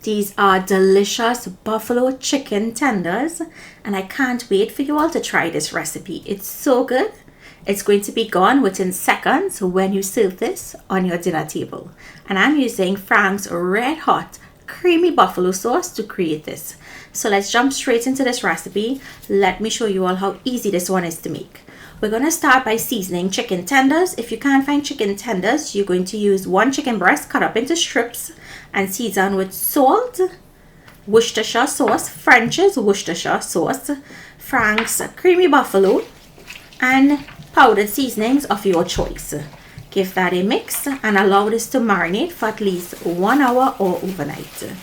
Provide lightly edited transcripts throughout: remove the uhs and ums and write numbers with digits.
These are delicious buffalo chicken tenders, and I can't wait for you all to try this recipe. It's so good. It's going to be gone within seconds when you serve this on your dinner table. And I'm using Frank's red hot creamy buffalo sauce to create this. So let's jump straight into this recipe. Let me show you all how easy this one is to make. We're going to start by seasoning chicken tenders. If you can't find chicken tenders, you're going to use one chicken breast cut up into strips and season with salt, Worcestershire sauce, French's Worcestershire sauce, Frank's creamy buffalo, and powdered seasonings of your choice. Give that a mix and allow this to marinate for at least 1 hour or overnight.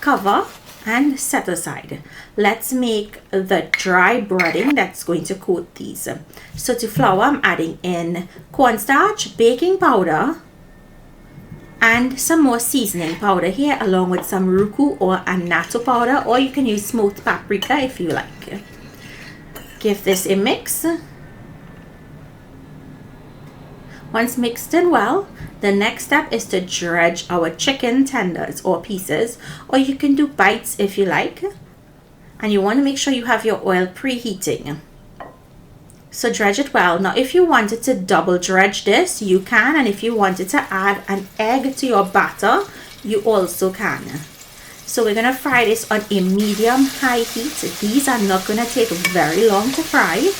Cover and set aside. Let's make the dry breading that's going to coat these. So to flour, I'm adding in cornstarch, baking powder, and some more seasoning powder here, along with some ruku or annatto powder, or you can use smoked paprika if you like. Give this a mix. Once mixed in well, the next step is to dredge our chicken tenders or pieces, or you can do bites if you like. And you want to make sure you have your oil preheating. So dredge it well. Now if you wanted to double dredge this, you can, and if you wanted to add an egg to your batter, you also can. So we're going to fry this on a medium-high heat. These are not going to take very long to fry.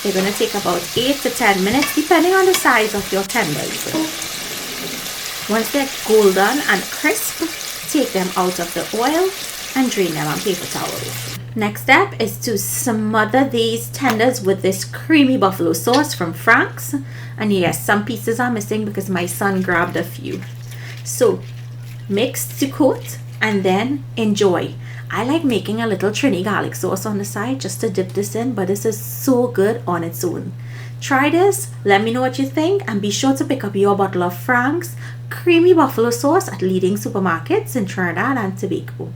They're going to take about 8 to 10 minutes depending on the size of your tenders. Once they're golden and crisp, take them out of the oil and drain them on paper towels. Next step is to smother these tenders with this creamy buffalo sauce from Frank's. And yes, some pieces are missing because my son grabbed a few. So mix to coat and then enjoy. I like making a little Trini garlic sauce on the side just to dip this in, but this is so good on its own. Try this, let me know what you think, and be sure to pick up your bottle of Frank's creamy buffalo sauce at leading supermarkets in Trinidad and Tobago.